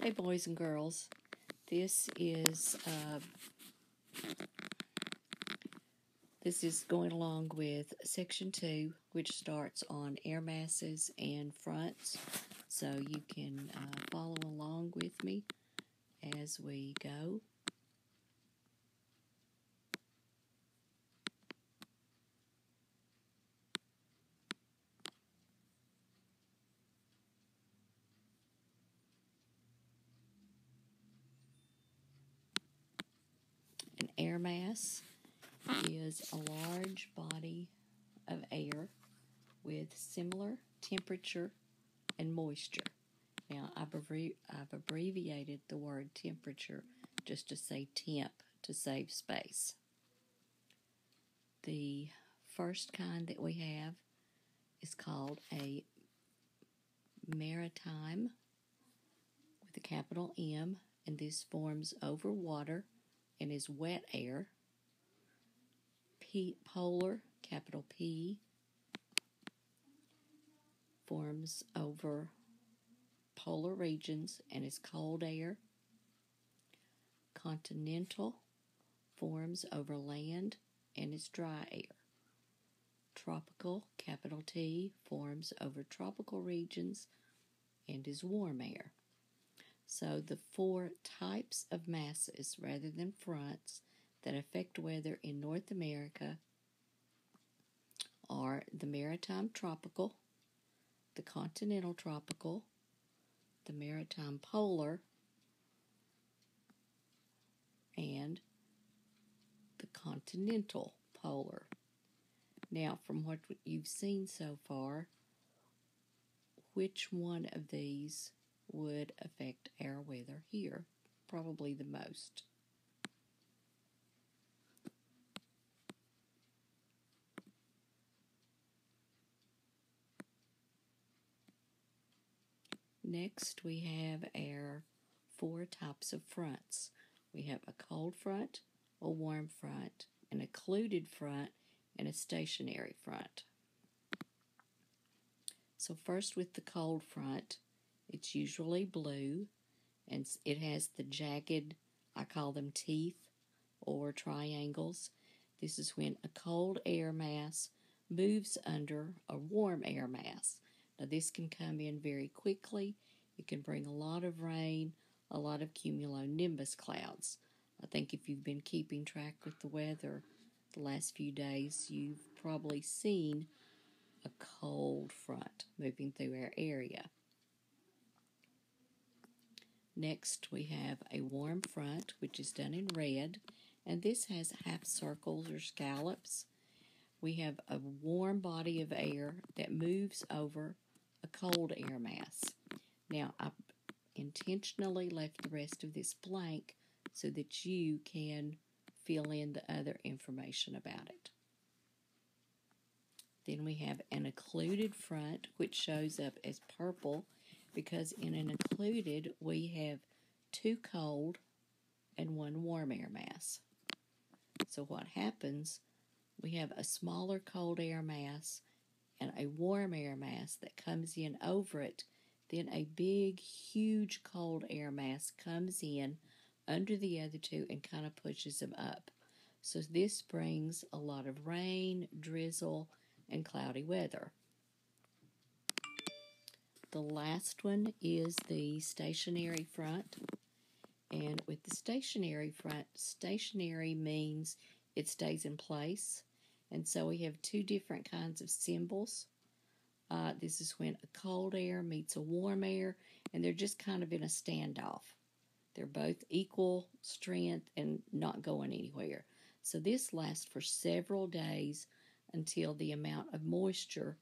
Hey boys and girls, this is going along with section 2, which starts on air masses and fronts, so you can follow along with me as we go. An air mass is a large body of air with similar temperature and moisture. Now, I've abbreviated the word temperature just to say temp to save space. The first kind that we have is called a maritime with a capital M, and this forms over water and is wet air. Polar, capital P, forms over polar regions and is cold air. Continental forms over land and is dry air. Tropical, capital T, forms over tropical regions and is warm air. So the 4 types of masses rather than fronts that affect weather in North America are the maritime tropical, the continental tropical, the maritime polar, and the continental polar. Now, from what you've seen so far, which one of these would affect our weather here? Probably the most. Next, we have our 4 types of fronts. We have a cold front, a warm front, an occluded front, and a stationary front. So first with the cold front, it's usually blue, and it has the jagged, I call them teeth or triangles. This is when a cold air mass moves under a warm air mass. Now this can come in very quickly. It can bring a lot of rain, a lot of cumulonimbus clouds. I think if you've been keeping track with the weather the last few days, you've probably seen a cold front moving through our area. Next, we have a warm front, which is done in red, and this has half circles or scallops. We have a warm body of air that moves over a cold air mass. Now, I intentionally left the rest of this blank so that you can fill in the other information about it. Then we have an occluded front, which shows up as purple because in an occluded we have 2 cold and 1 warm air mass. So what happens, we have a smaller cold air mass and a warm air mass that comes in over it. Then a big, huge cold air mass comes in under the other 2 and kind of pushes them up. So this brings a lot of rain, drizzle, and cloudy weather. The last one is the stationary front. And with the stationary front, stationary means it stays in place. And so we have 2 different kinds of symbols. This is when a cold air meets a warm air, and they're just kind of in a standoff. They're both equal strength and not going anywhere. So this lasts for several days until the amount of moisture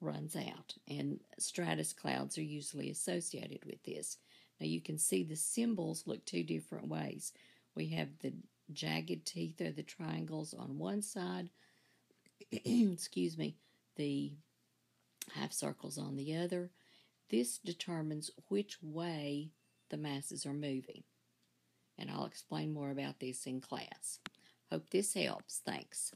runs out, and stratus clouds are usually associated with this. Now you can see the symbols look 2 different ways. We have the jagged teeth or the triangles on one side, excuse me, the half circles on the other. This determines which way the masses are moving, and I'll explain more about this in class. Hope this helps. Thanks.